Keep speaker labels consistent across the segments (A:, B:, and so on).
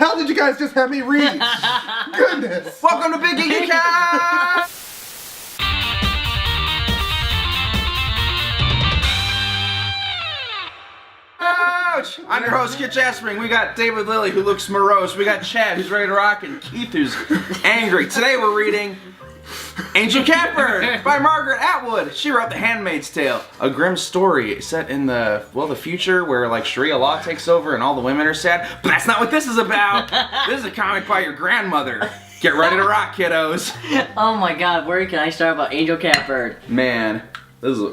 A: hell did you guys just have me read? Goodness.
B: Welcome to Big Geeky Couch! I'm your host, Kit Jaspering. We got David Lilly, who looks morose. We got Chad, who's ready to rock, and Keith, who's angry. Today we're reading Angel Catbird by Margaret Atwood. She wrote The Handmaid's Tale, a grim story set in the future where like Sharia law takes over and all the women are sad. But that's not what this is about. This is a comic by your grandmother. Get ready to rock, kiddos.
C: Oh my god, where can I start about Angel Catbird?
B: Man.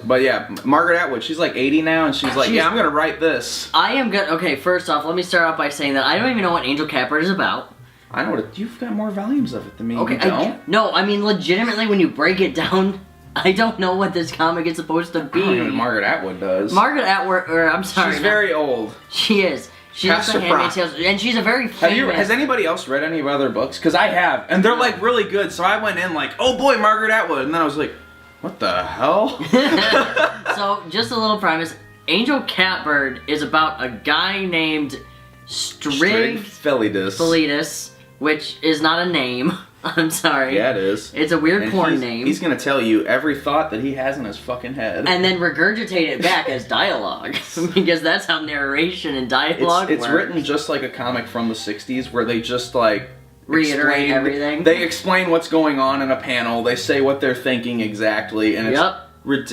B: But yeah, Margaret Atwood, she's like 80 now, and she's like, yeah, I'm gonna write this.
C: I am good. Okay, first off, let me start off by saying that I don't even know what Angel Catbird is about.
B: I know what you've got more volumes of it than me.
C: Okay,
B: you don't?
C: No, I mean legitimately, when you break it down, I don't know what this comic is supposed to be.
B: I don't know what Margaret Atwood does.
C: Margaret Atwood, or I'm sorry,
B: she's very old.
C: She is. She's the Handmaid's Tale, and she's a very famous...
B: Has anybody else read any of other books? Because I have, and they're like really good. So I went in like, oh boy, Margaret Atwood, and then I was like, what the hell?
C: So, just a little premise. Angel Catbird is about a guy named Strig which is not a name. I'm sorry.
B: Yeah, it is.
C: It's a weird porn name.
B: He's gonna tell you every thought that he has in his fucking head.
C: And then regurgitate it back as dialogue. Because that's how narration and dialogue works.
B: It's written just like a comic from the 60s where they just like...
C: reiterate everything.
B: They explain what's going on in a panel. They say what they're thinking exactly, and it's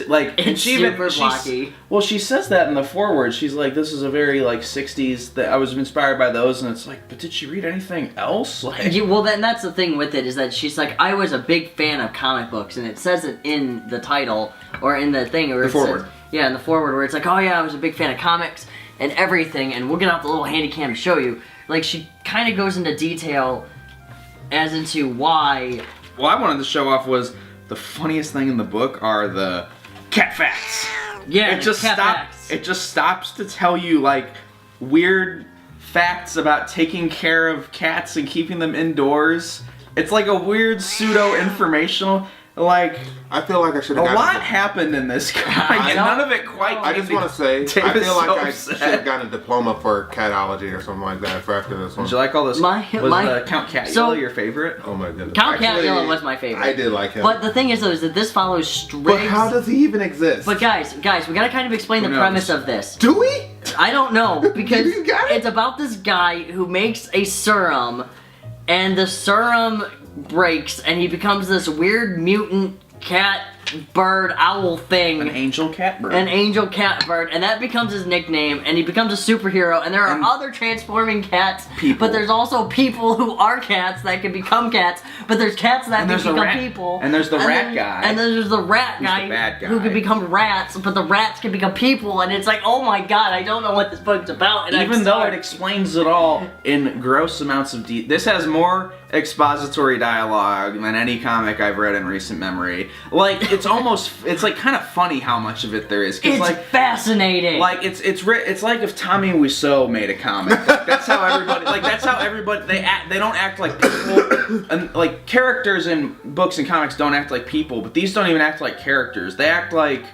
B: like
C: it's super blocky.
B: Well, she says that in the foreword. She's like, "This is a very like 60s that I was inspired by those," and it's like, but did she read anything else? Like,
C: yeah, well, then that's the thing with it is that she's like, I was a big fan of comic books, and it says it in the title or in the thing or
B: the foreword.
C: Yeah, in the foreword where it's like, oh yeah, I was a big fan of comics and everything, and we'll get out the little handy cam to show you. Like she kind of goes into detail as into why.
B: What I wanted to show off was the funniest thing in the book are the cat facts.
C: Yeah,
B: it just stops. It just stops to tell you like weird facts about taking care of cats and keeping them indoors. It's like a weird pseudo informational. Like,
A: I feel like I should have
B: gotten... A lot happened in this comic, and none of it quite...
A: I just want to say, I feel like I should have gotten a diploma for catology or something like that for after this one.
B: Did you like all this? Was Count Catula your favorite?
A: Oh my goodness.
C: Count Catula was my favorite.
A: I did like him.
C: But the thing is, though, is that this follows Strig's...
A: But how does he even exist?
C: But guys, we gotta kind of explain the premise of this.
A: Do we?
C: I don't know, because it's about this guy who makes a serum, and the serum breaks, and he becomes this weird mutant cat bird owl thing.
B: An angel catbird.
C: An angel catbird, and that becomes his nickname, and he becomes a superhero, and there are other transforming cats, but there's also people who are cats that can become cats, but there's cats that can become people.
B: And there's the rat guy.
C: And then there's the rat guy who can become rats, but the rats can become people, and it's like, oh my god, I don't know what this book's about. And
B: even though it explains it all in gross amounts of detail, this has more expository dialogue than any comic I've read in recent memory. Like, it's like kind of funny how much of it there is.
C: It's
B: like
C: fascinating.
B: Like it's like if Tommy Wiseau made a comic. Like, that's how everybody they don't act like people, and like characters in books and comics don't act like people, but these don't even act like characters. They act like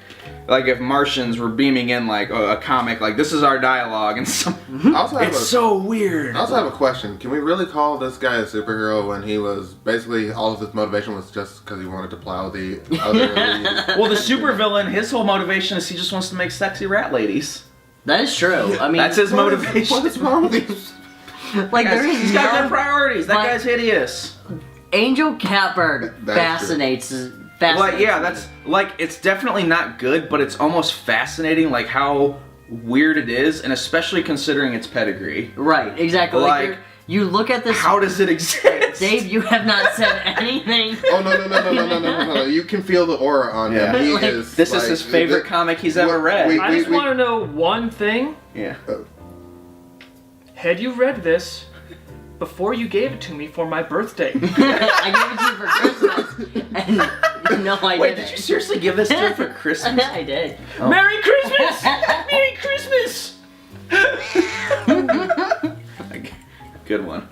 B: if Martians were beaming in like a comic, like this is our dialogue, and it's so weird.
A: I also have a question. Can we really call this guy a superhero when he was basically all of his motivation was just because he wanted to plow the other
B: Well, the supervillain, his whole motivation is he just wants to make sexy rat ladies.
C: That is true. I mean,
B: that's his motivation.
A: What is wrong with these?
C: Like,
B: he's got good priorities. That guy's hideous.
C: Angel Catbird fascinates.
B: Like, yeah, that's like, it's definitely not good, but it's almost fascinating, like how weird it is, and especially considering its pedigree.
C: Right, exactly. Like you look at this.
B: How does it exist?
C: Dave, you have not said anything.
A: Oh no! You can feel the aura on him. He is.
B: This is his favorite comic he's ever read.
D: I just want to know one thing.
B: Yeah.
D: Had you read this before you gave it to me for my birthday?
C: I gave it to you for Christmas, and no, I didn't.
B: Wait, did you seriously give this to her for Christmas?
C: I did.
D: Oh. Merry Christmas! Merry Christmas!
B: Good one.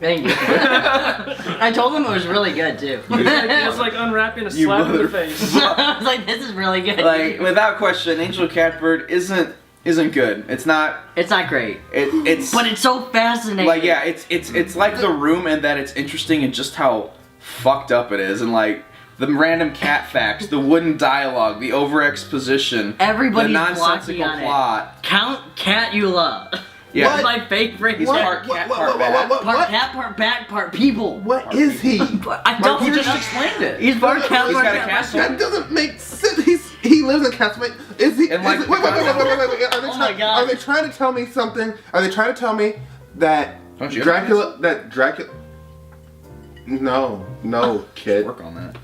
C: Thank you. I told him it was really good too.
D: It was like unwrapping a slap in the face.
C: I was like, this is really good.
B: Like, without question, Angel Catbird isn't isn't good. It's not.
C: It's not great.
B: It's.
C: But it's so fascinating.
B: Like yeah, it's like The Room in that it's interesting and just how fucked up it is, and like the random cat facts, the wooden dialogue, the over exposition,
C: everybody's
B: the nonsensical plot.
C: Count Catula.
B: Yeah.
C: That's my favorite.
B: He's part cat, part bat.
C: Part cat, part bat, part people.
A: What is he?
C: I don't.
B: You just explained it.
C: He's part cat,
B: He's
C: part
B: got a
C: cat.
B: castle.
A: That doesn't make sense. He lives in Castle. Is he?
B: And like-
A: Wait.
C: Oh my God.
A: Are they trying to tell me something? Are they trying to tell me that
B: Don't you
A: Dracula? No, kid.
B: Work on that.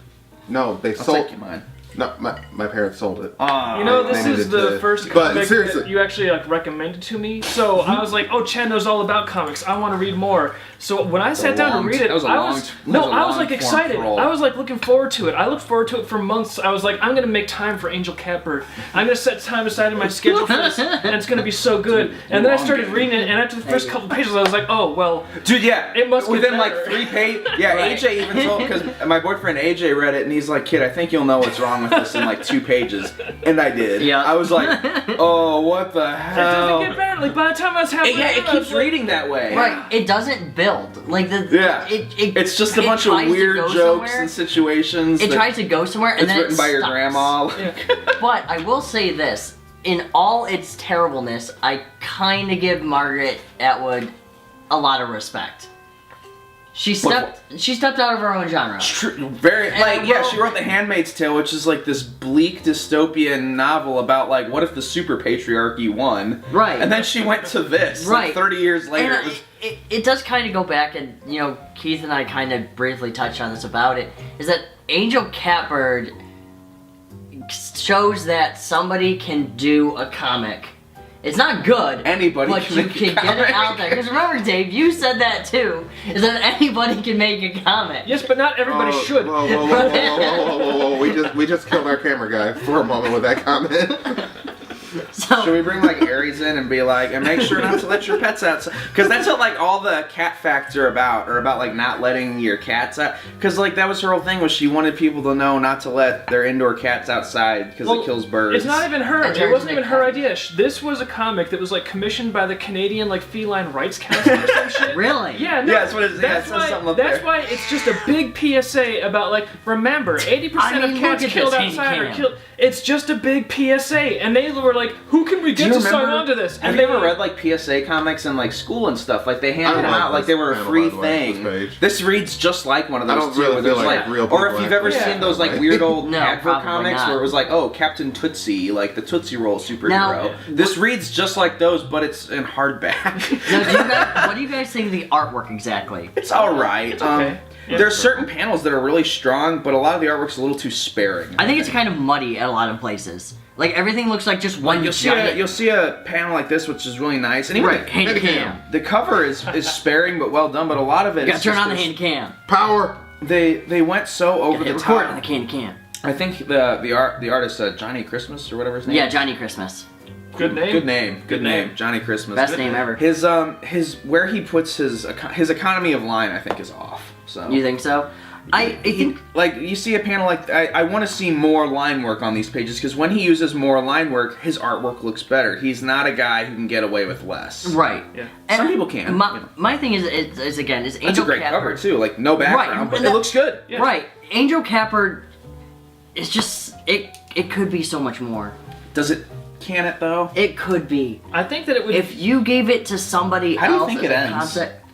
A: No, they
B: I'll
A: sold.
B: take you mine.
A: No, my parents sold it.
D: You know, this
A: They
D: is
A: needed
D: the
A: to-
D: first
A: but
D: comic
A: seriously.
D: that you actually like recommended to me. So I was like, "Oh, Chad knows all about comics. I want to read more." So when I sat down to read it,
B: that was a
D: I
B: long-
D: was
B: that was a
D: I was
B: long
D: like
B: form
D: excited.
B: scroll.
D: I was like looking forward to it. I looked forward to it for months. I was like, "I'm gonna make time for Angel Catbird. I'm gonna set time aside in my schedule for this, and it's gonna be so good." And then I started reading it, and after the first couple pages, I was like, "Oh well."
B: Dude, yeah,
D: It must get
B: within
D: better.
B: like 3 pages. Yeah,
C: Right.
B: AJ even told because my boyfriend AJ read it and he's like, "Kid, I think you'll know what's wrong with this in like 2 pages," and I did.
C: Yeah.
B: I was like, "Oh, what the
D: It
B: hell?"
D: doesn't get better. Like by the time I was halfway,
B: Yeah, it
D: through, I was
B: keeps
D: like,
B: reading that way.
C: Right, it doesn't build. Like the
B: Yeah. It's just a
C: it
B: bunch of
C: tries to
B: weird
C: go
B: jokes
C: somewhere.
B: and situations.
C: It
B: that-
C: tries to go somewhere and
B: It's
C: then
B: written
C: it
B: by your
C: stops.
B: grandma.
C: But I will say this: in all its terribleness, I kind of give Margaret Atwood a lot of respect. She stepped out of her own genre.
B: Very
C: And
B: like yeah,
C: well-
B: she wrote The Handmaid's Tale, which is like this bleak dystopian novel about like what if the super patriarchy won,
C: Right.
B: And then she went to this,
C: Right.
B: like 30 years later.
C: And it does kind of go back, and you know, Keith and I kind of briefly touched on this about it. Is that Angel Catbird shows that somebody can do a comic. It's not good.
B: Anybody
C: but
B: can
C: you
B: make a
C: can get it
B: comic.
C: out there. Because remember, Dave, you said that too. Is that anybody can make a comic?
D: Yes, but not everybody should.
A: Whoa. We just killed our camera guy for a moment with that comment.
C: So,
B: Should we bring like Aries in and be like, and make sure not to let your pets out? Because that's what like all the cat facts are about like not letting your cats out. Because like that was her whole thing, was she wanted people to know not to let their indoor cats outside because it kills birds.
D: It's not even her.
C: It's
D: It
C: hers
D: wasn't
C: to
D: even
C: make
D: her
C: comics.
D: idea. This was a comic that was like commissioned by the Canadian like Feline Rights Council or some shit.
C: really?
D: Yeah, no,
B: Yeah, that's what it is. Yeah, it says something up
D: that's
B: there.
D: why it's just a big PSA about like, remember, 80%
C: I mean,
D: of cats
C: look at
D: killed
C: this
D: outside are
C: hand
D: killed. It's just a big PSA, and they were like, who can we get to sign on to this?
B: Have
D: And
B: you
D: they
B: ever read like PSA comics in like school and stuff? Like they handed
A: I
B: them
A: love
B: out like
A: this
B: they were a
A: panel,
B: free
A: by the way,
B: thing.
A: this page.
B: This reads just like one of
A: I
B: those
A: don't
B: too,
A: really
B: where
A: feel
B: there's
A: like real
B: or
A: people
B: if you've ever
A: actually
B: seen those like
A: that way.
B: weird old
C: No,
B: Adver
C: probably
B: comics
C: not.
B: where it was like, oh, Captain Tootsie, like the Tootsie Roll superhero.
C: Now-
B: This reads just like those, but it's in hardback.
C: Now, what do you guys think of the artwork exactly?
B: It's all right.
D: okay. Yeah.
B: There's certain panels that are really strong, but a lot of the artwork's a little too sparing.
C: I think it's kind of muddy at a lot of places. Like everything looks like just one
B: You'll see a panel like this, which is really nice, and even
C: right hand cam.
B: the cover is sparing but well done. But a lot of it,
C: You gotta
B: is
C: turn
B: just
C: on the
B: this-
C: hand cam.
A: Power.
B: They went so over
C: Hit
B: the
C: record on
B: top.
C: the hand cam.
B: I think the artist Johnny Christmas or whatever his name.
C: Yeah,
B: is.
C: Johnny Christmas.
D: Good name.
B: Good name, Johnny Christmas.
C: Best name ever.
B: His where he puts his economy of line, I think, is off. So
C: You think so? I think
B: like you see a panel like I want to see more line work on these pages, because when he uses more line work, his artwork looks better. He's not a guy who can get away with less.
C: right.
D: Yeah.
B: Some people can.
C: My,
B: you know.
C: my thing is again is
B: That's
C: Angel
B: a great
C: Catbird.
B: cover too. Like no background,
C: Right,
B: but
C: and
B: it
C: that-
B: looks good.
D: Yeah.
C: Right. Angel Catbird is just it could be so much more.
B: Does it? Can it though?
C: It could be.
D: I think that it would.
C: If you gave it to somebody
B: How do you
C: else
B: think
C: as
B: it
C: a
B: ends?
C: concept,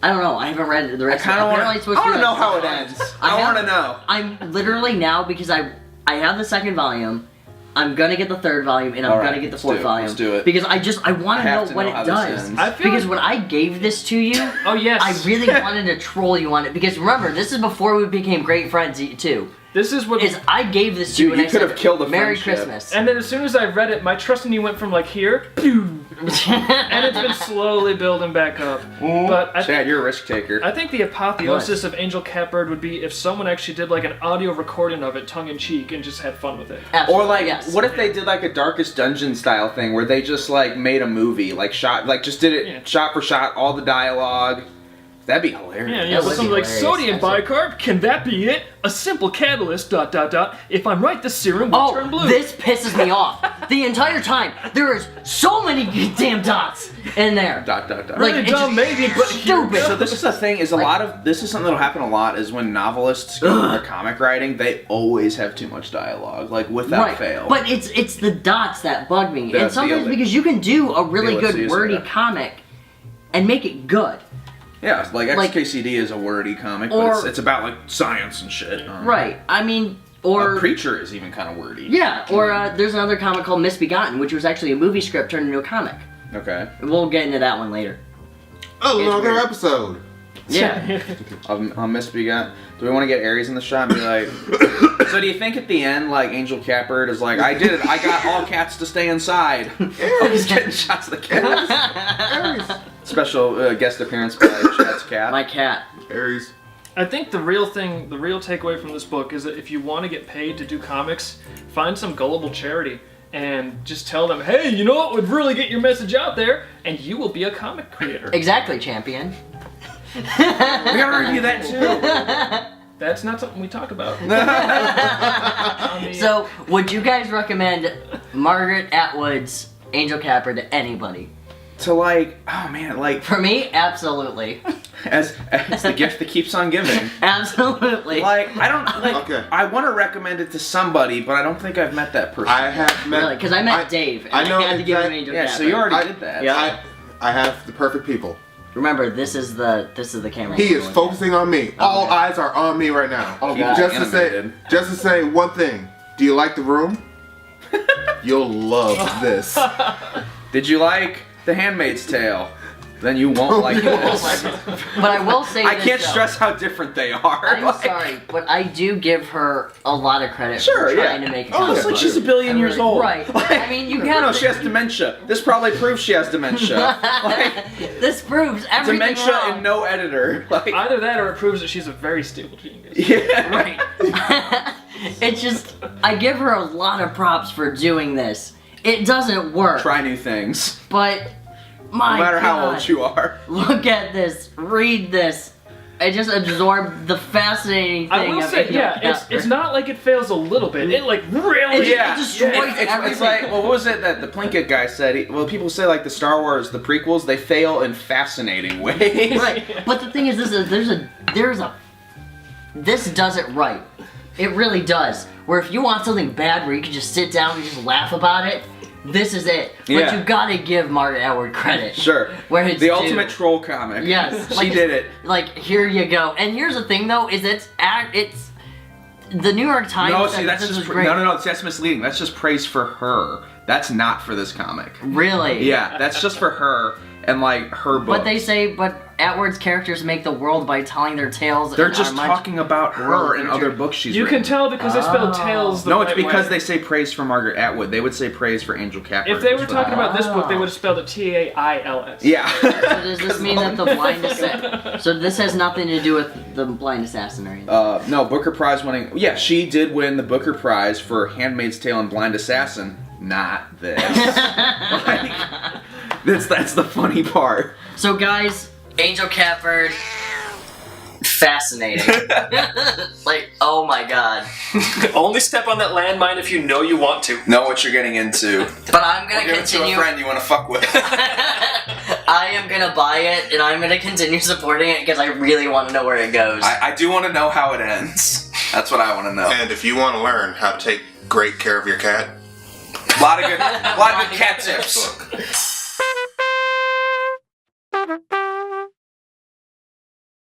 C: I don't know. I haven't read the
B: I
C: rest.
B: kind of want
C: Apparently it's supposed
B: to
C: be
B: know
C: like
B: how it
C: 6
B: ends.
C: months.
B: I
C: have-
B: want to know.
C: I'm literally now because I have the second volume. I'm gonna get the third volume and I'm
B: All right,
C: gonna get the
B: let's
C: fourth
B: do it,
C: volume.
B: let's do it.
C: Because I want to
B: have
C: know
B: to
C: what
B: know how
C: it
B: this
C: does.
B: ends.
D: I feel
C: Because
D: like-
C: when I gave this to you,
D: Oh yes.
C: I really wanted to troll you on it. Because remember, this is before we became great friends too.
D: This is what.
C: Is I gave this to
B: Dude,
C: you and
B: you
C: I
B: could
C: said,
B: have killed a
C: Merry
B: friendship."
C: Christmas.
D: And then as soon as I read it, my trust in you went from like here, pew, and it's been slowly building back up. But
B: Chad, you're a risk taker.
D: I think the apotheosis of Angel Catbird would be if someone actually did like an audio recording of it, tongue in cheek, and just had fun with it.
C: Absolutely,
B: Or like,
C: yes.
B: what if they did like a Darkest Dungeon style thing where they just like made a movie, like just did it
D: Yeah.
B: shot for shot, all the dialogue, That'd be hilarious.
D: Yeah,
C: That
D: with
C: would
D: something
C: be
D: like
C: hilarious,
D: sodium
C: actually.
D: bicarb. Can that be it? A simple catalyst. ... If I'm right, the serum will turn blue.
C: This pisses me off. The entire time, there is so many damn dots in there.
B: Dot.
C: Like,
D: Really
C: it's
D: dumb,
C: just
D: maybe, but
C: stupid.
B: So this is the thing, is this is something that'll happen a lot, is when novelists go into their comic writing, they always have too much dialogue, like without fail.
C: But it's the dots that bug me.
B: The-
C: and sometimes
B: the-
C: because you can do a really
B: the
C: good
B: ellipses,
C: wordy
B: yeah.
C: comic and make it good.
B: Yeah, like
C: Like-
B: XKCD is a wordy comic,
C: Or-
B: but it's about like science and shit.
C: Right. I mean, or
B: Preacher is even kind of wordy.
C: yeah, or there's another comic called Misbegotten, which was actually a movie script turned into a comic.
B: Okay.
C: We'll get into that one later.
A: Another
C: weird.
A: episode.
C: Yeah.
B: I'll misbegot. Do we want to get Aries in the shot and be like, so do you think at the end, like, Angel Catbird is like, I did it, I got all cats to stay inside. Oh, he's getting shots of the cats.
A: Aries.
B: Special guest appearance by Chad's cat.
C: My cat.
A: Aries.
D: I think the real takeaway from this book is that if you want to get paid to do comics, find some gullible charity and just tell them, hey, you know what would really get your message out there, and you will be a comic creator.
C: Exactly, champion.
B: We gotta review that too.
D: That's not something we talk about. I mean,
C: So, would you guys recommend Margaret Atwood's Angel Catbird to anybody?
B: To like, oh man, like,
C: For me, absolutely.
B: as the gift that keeps on giving.
C: Absolutely.
B: Like, I don't, like,
A: Okay.
B: I want to recommend it to somebody, but I don't think I've met that person.
A: I have met.
C: Really, because I met Dave, and
A: I know
C: I had to give him
A: exact-
C: Angel
B: yeah,
C: Catbird.
B: so you already
A: I-
B: did that.
C: Yeah.
A: I have the perfect people.
C: Remember, this is the camera.
A: He
C: angle
A: is
C: again.
A: focusing on me. All eyes are on me right now.
C: Oh, God.
A: Just to say,
B: Animated.
A: one thing. Do you like the room? You'll love this.
B: Did you like The Handmaid's Tale? Then you won't like this.
C: But I will say
B: I
C: this,
B: can't
C: though.
B: stress how different they are.
C: I'm
B: Like,
C: sorry, but I do give her a lot of credit
B: Sure,
C: for trying
B: yeah.
C: to make a
B: Oh,
C: comic
B: it's like
C: book.
B: she's a billion
C: I'm
B: years
C: really-
B: old.
C: Right.
B: Like,
C: I mean, you
B: no,
C: have
B: she has dementia. This probably proves she has dementia. Like,
C: This proves everything
B: dementia
C: wrong.
B: and no editor. Like,
D: either that or it proves that she's a very stable genius.
B: yeah.
C: Right. It's just, I give her a lot of props for doing this. It doesn't work,
B: Try new things.
C: but my
B: No matter how
C: God,
B: old you are.
C: look at this, read this. I just absorbed the fascinating thing
D: I will
C: of
D: say,
C: Angel
D: yeah, it's
C: Catbird.
D: not like it fails a little bit. It like really.
C: It
B: Yeah,
C: destroys
B: it's
C: everything.
B: like, well, what was it that the Plinkett guy said? Well, people say like the Star Wars, the prequels, they fail in fascinating ways.
C: Right, but the thing is, this does it right. It really does. Where if you want something bad where you can just sit down and just laugh about it, this is it. But
B: Yeah.
C: you gotta give Margaret Atwood credit.
B: Sure.
C: Where it's
B: the
C: due.
B: ultimate troll comic.
C: Yes.
B: She did it.
C: Like, here you go. And here's the thing though, is it's the New York Times
B: No,
C: said
B: see, that's
C: this
B: just
C: was great.
B: no. That's misleading. That's just praise for her. That's not for this comic.
C: Really?
B: Yeah, that's just for her and like her book.
C: But they say, Atwood's characters make the world by telling their tales.
B: They're
C: and
B: just
C: are much-
B: talking about her and
C: future.
B: other books she's
D: You
B: written.
D: can tell because they spelled tails the
B: No, it's
D: right
B: because
D: way.
B: they say praise for Margaret Atwood. They would say praise for Angel Catbird.
D: If they were talking about this book, they
C: Oh.
D: would have spelled it Tails.
B: Yeah.
C: So does this mean that the blind assassin? So this has nothing to do with the blind assassin or anything?
B: No, Booker Prize winning. Yeah, she did win the Booker Prize for Handmaid's Tale and Blind Assassin. Not this. Like, that's the funny part.
C: So guys, Angel Catbird, fascinating. Like, oh my god.
D: Only step on that landmine if you know you want to.
B: Know what you're getting into.
C: But I'm gonna
B: Give it to a
C: continue.
B: friend you want to fuck with.
C: I am gonna buy it and I'm gonna continue supporting it because I really want to know where it goes.
B: I do want to know how it ends. That's what I want to know.
A: And if you want to learn how to take great care of your cat,
B: A lot of good cat tips.